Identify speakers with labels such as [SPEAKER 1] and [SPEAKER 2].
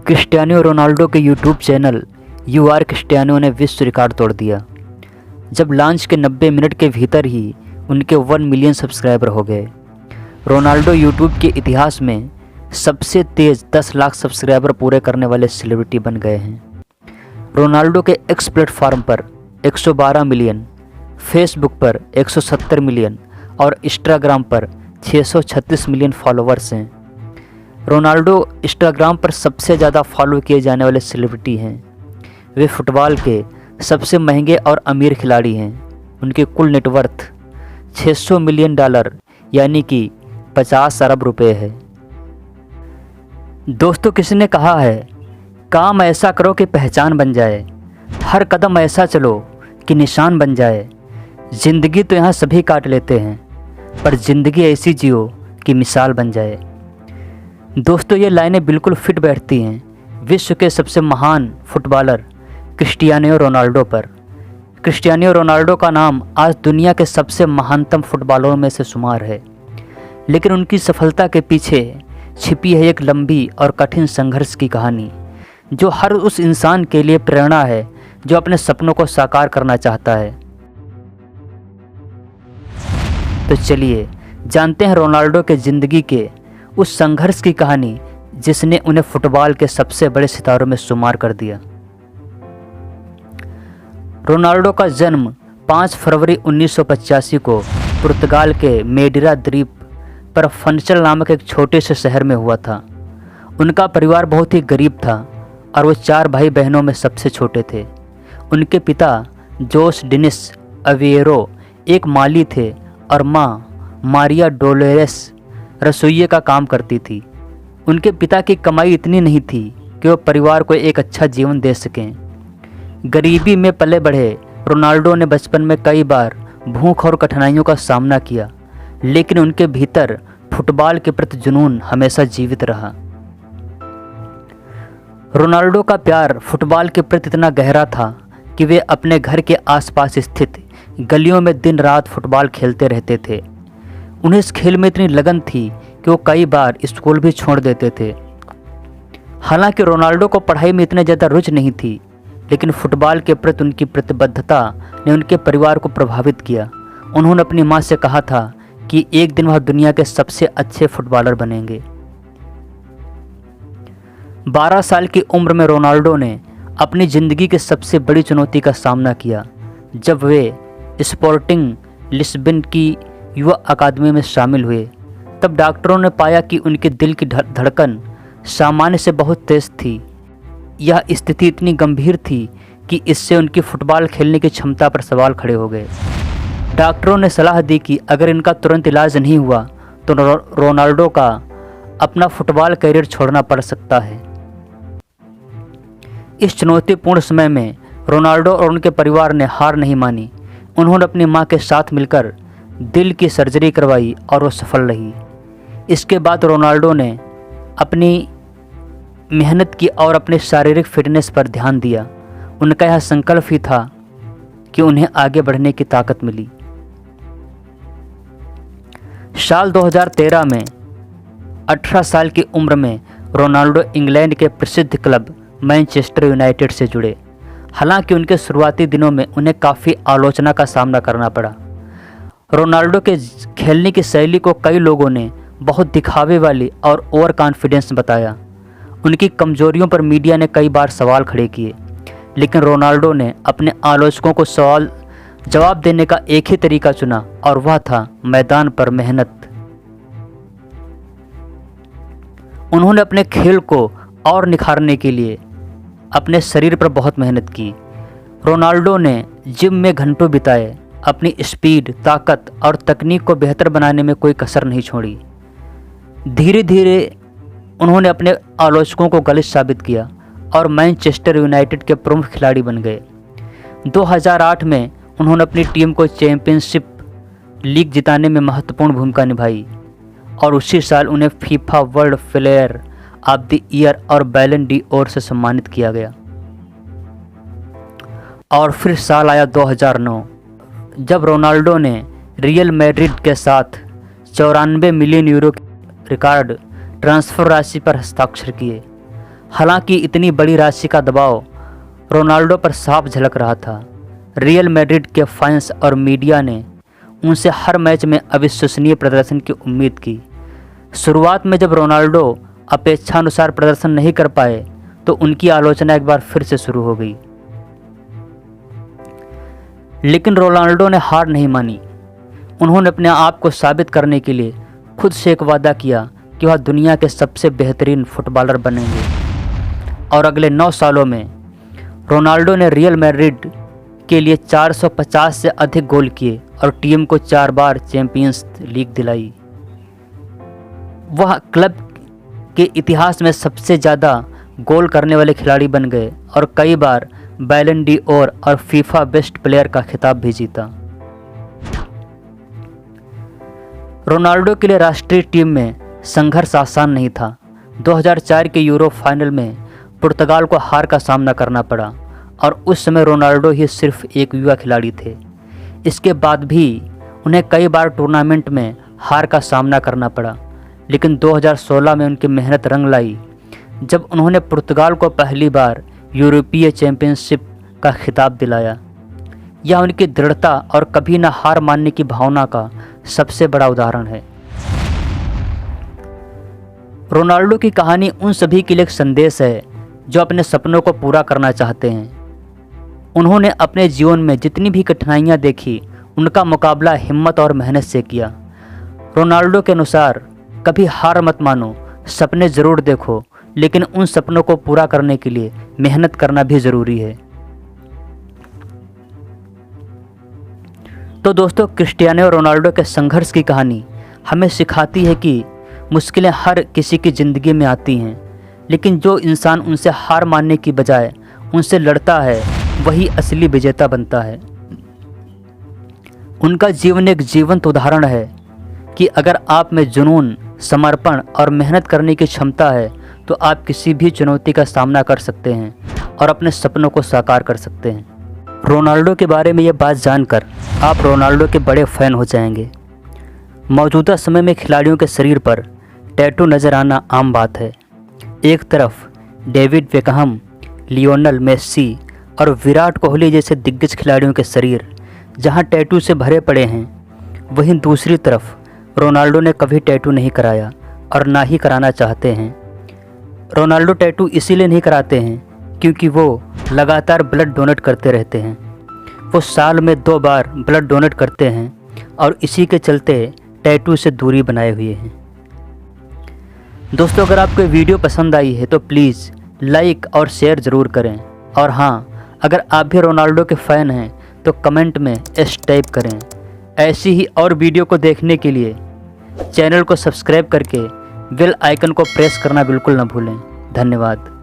[SPEAKER 1] Cristiano Ronaldo के YouTube channel U R Cristiano ने विश्व रिकॉर्ड तोड़ दिया जब लॉन्च के 90 मिनट के भीतर ही उनके 1 मिलियन सब्सक्राइबर हो गए। रोनाल्डो यूट्यूब के इतिहास में सबसे तेज़ 10 लाख सब्सक्राइबर पूरे करने वाले सेलिब्रिटी बन गए हैं। रोनाल्डो के एक्स प्लेटफॉर्म पर 112 मिलियन, फेसबुक पर 170 मिलियन और इंस्टाग्राम पर 636 मिलियन फॉलोअर्स हैं। रोनाल्डो इंस्टाग्राम पर सबसे ज़्यादा फॉलो किए जाने वाले सेलिब्रिटी हैं। वे फुटबॉल के सबसे महंगे और अमीर खिलाड़ी हैं। उनकी कुल नेटवर्थ $600 मिलियन यानी कि 50 अरब रुपए है। दोस्तों, किसी ने कहा है, काम ऐसा करो कि पहचान बन जाए, हर कदम ऐसा चलो कि निशान बन जाए। ज़िंदगी तो यहाँ सभी काट लेते हैं, पर ज़िंदगी ऐसी जियो कि मिसाल बन जाए। दोस्तों, ये लाइनें बिल्कुल फिट बैठती हैं विश्व के सबसे महान फुटबॉलर क्रिस्टियानो रोनाल्डो पर। क्रिस्टियानो रोनाल्डो का नाम आज दुनिया के सबसे महानतम फुटबॉलरों में से शुमार है, लेकिन उनकी सफलता के पीछे छिपी है एक लंबी और कठिन संघर्ष की कहानी, जो हर उस इंसान के लिए प्रेरणा है जो अपने सपनों को साकार करना चाहता है। तो चलिए जानते हैं रोनाल्डो के ज़िंदगी के उस संघर्ष की कहानी जिसने उन्हें फुटबॉल के सबसे बड़े सितारों में शुमार कर दिया। रोनाल्डो का जन्म 5 फरवरी 1985 को पुर्तगाल के मेडिरा द्वीप पर फनचल नामक एक छोटे से शहर में हुआ था। उनका परिवार बहुत ही गरीब था और वो 4 भाई बहनों में सबसे छोटे थे। उनके पिता जोस डिनिस अवेरो एक माली थे और माँ मारिया डोलोरेस रसोइये का काम करती थी। उनके पिता की कमाई इतनी नहीं थी कि वो परिवार को एक अच्छा जीवन दे सकें। गरीबी में पले बढ़े रोनाल्डो ने बचपन में कई बार भूख और कठिनाइयों का सामना किया, लेकिन उनके भीतर फुटबॉल के प्रति जुनून हमेशा जीवित रहा। रोनाल्डो का प्यार फुटबॉल के प्रति इतना गहरा था कि वे अपने घर के आसपास स्थित गलियों में दिन रात फुटबॉल खेलते रहते थे। उन्हें इस खेल में इतनी लगन थी कि वो कई बार स्कूल भी छोड़ देते थे। हालांकि रोनाल्डो को पढ़ाई में इतने ज़्यादा रुचि नहीं थी, लेकिन फुटबॉल के प्रति उनकी प्रतिबद्धता ने उनके परिवार को प्रभावित किया। उन्होंने अपनी मां से कहा था कि एक दिन वह दुनिया के सबसे अच्छे फुटबॉलर बनेंगे। 12 साल की उम्र में रोनाल्डो ने अपनी ज़िंदगी की सबसे बड़ी चुनौती का सामना किया जब वे स्पोर्टिंग लिस्बन की युवा अकादमी में शामिल हुए। तब डॉक्टरों ने पाया कि उनके दिल की धड़कन सामान्य से बहुत तेज़ थी। यह स्थिति इतनी गंभीर थी कि इससे उनकी फुटबॉल खेलने की क्षमता पर सवाल खड़े हो गए। डॉक्टरों ने सलाह दी कि अगर इनका तुरंत इलाज नहीं हुआ तो रोनाल्डो का अपना फुटबॉल करियर छोड़ना पड़ सकता है। इस चुनौतीपूर्ण समय में रोनाल्डो और उनके परिवार ने हार नहीं मानी। उन्होंने अपनी मां के साथ मिलकर दिल की सर्जरी करवाई और वो सफल रही। इसके बाद रोनाल्डो ने अपनी मेहनत की और अपने शारीरिक फिटनेस पर ध्यान दिया। उनका यह संकल्प ही था कि उन्हें आगे बढ़ने की ताकत मिली। साल 2013 में 18 साल की उम्र में रोनाल्डो इंग्लैंड के प्रसिद्ध क्लब मैनचेस्टर यूनाइटेड से जुड़े। हालांकि उनके शुरुआती दिनों में उन्हें काफ़ी आलोचना का सामना करना पड़ा। रोनाल्डो के खेलने की शैली को कई लोगों ने बहुत दिखावे वाली और ओवर कॉन्फिडेंस बताया। उनकी कमजोरियों पर मीडिया ने कई बार सवाल खड़े किए, लेकिन रोनाल्डो ने अपने आलोचकों को सवाल जवाब देने का एक ही तरीका चुना और वह था मैदान पर मेहनत। उन्होंने अपने खेल को और निखारने के लिए अपने शरीर पर बहुत मेहनत की। रोनाल्डो ने जिम में घंटों बिताए, अपनी स्पीड, ताकत और तकनीक को बेहतर बनाने में कोई कसर नहीं छोड़ी। धीरे धीरे उन्होंने अपने आलोचकों को गलत साबित किया और मैनचेस्टर यूनाइटेड के प्रमुख खिलाड़ी बन गए। 2008 में उन्होंने अपनी टीम को चैंपियनशिप लीग जिताने में महत्वपूर्ण भूमिका निभाई और उसी साल उन्हें FIFA world player of the year और बैलन डी ओर से सम्मानित किया गया। और फिर साल आया 2009, जब रोनाल्डो ने रियल मैड्रिड के साथ 94 मिलियन यूरो रिकॉर्ड ट्रांसफ़र राशि पर हस्ताक्षर किए। हालांकि इतनी बड़ी राशि का दबाव रोनाल्डो पर साफ झलक रहा था। रियल मैड्रिड के फैंस और मीडिया ने उनसे हर मैच में अविश्वसनीय प्रदर्शन की उम्मीद की। शुरुआत में जब रोनाल्डो अपेक्षानुसार प्रदर्शन नहीं कर पाए तो उनकी आलोचना एक बार फिर से शुरू हो गई। लेकिन रोनाल्डो ने हार नहीं मानी। उन्होंने अपने आप को साबित करने के लिए खुद से एक वादा किया कि वह दुनिया के सबसे बेहतरीन फुटबॉलर बनेंगे। और अगले 9 सालों में रोनाल्डो ने रियल मैड्रिड के लिए 450 से अधिक गोल किए और टीम को 4 बार चैंपियंस लीग दिलाई। वह क्लब के इतिहास में सबसे ज़्यादा गोल करने वाले खिलाड़ी बन गए और कई बार बैलन डी ओर और फीफा बेस्ट प्लेयर का खिताब भी जीता। रोनाल्डो के लिए राष्ट्रीय टीम में संघर्ष आसान नहीं था। 2004 के यूरो फाइनल में पुर्तगाल को हार का सामना करना पड़ा और उस समय रोनाल्डो ही सिर्फ एक युवा खिलाड़ी थे। इसके बाद भी उन्हें कई बार टूर्नामेंट में हार का सामना करना पड़ा, लेकिन 2016 में उनकी मेहनत रंग लाई जब उन्होंने पुर्तगाल को पहली बार यूरोपीय चैंपियनशिप का खिताब दिलाया। यह उनकी दृढ़ता और कभी न हार मानने की भावना का सबसे बड़ा उदाहरण है। रोनाल्डो की कहानी उन सभी के लिए एक संदेश है जो अपने सपनों को पूरा करना चाहते हैं। उन्होंने अपने जीवन में जितनी भी कठिनाइयां देखी, उनका मुकाबला हिम्मत और मेहनत से किया। रोनाल्डो के अनुसार कभी हार मत मानो, सपने ज़रूर देखो, लेकिन उन सपनों को पूरा करने के लिए मेहनत करना भी ज़रूरी है। तो दोस्तों, क्रिस्टियानो रोनाल्डो के संघर्ष की कहानी हमें सिखाती है कि मुश्किलें हर किसी की ज़िंदगी में आती हैं, लेकिन जो इंसान उनसे हार मानने की बजाय उनसे लड़ता है वही असली विजेता बनता है। उनका जीवन एक जीवंत उदाहरण है कि अगर आप में जुनून, समर्पण और मेहनत करने की क्षमता है तो आप किसी भी चुनौती का सामना कर सकते हैं और अपने सपनों को साकार कर सकते हैं। रोनाल्डो के बारे में ये बात जानकर आप रोनाल्डो के बड़े फ़ैन हो जाएंगे। मौजूदा समय में खिलाड़ियों के शरीर पर टैटू नज़र आना आम बात है। एक तरफ डेविड बेकहम, लियोनेल मेसी और विराट कोहली जैसे दिग्गज खिलाड़ियों के शरीर जहां टैटू से भरे पड़े हैं, वहीं दूसरी तरफ रोनाल्डो ने कभी टैटू नहीं कराया और ना ही कराना चाहते हैं। रोनाल्डो टैटू इसीलिए नहीं कराते हैं क्योंकि वो लगातार ब्लड डोनेट करते रहते हैं। वो साल में 2 बार ब्लड डोनेट करते हैं और इसी के चलते टैटू से दूरी बनाए हुए हैं। दोस्तों, अगर आपको वीडियो पसंद आई है तो प्लीज़ लाइक और शेयर ज़रूर करें। और हाँ, अगर आप भी रोनाल्डो के फ़ैन हैं तो कमेंट में एस टाइप करें। ऐसी ही और वीडियो को देखने के लिए चैनल को सब्सक्राइब करके बेल आइकन को प्रेस करना बिल्कुल ना भूलें। धन्यवाद।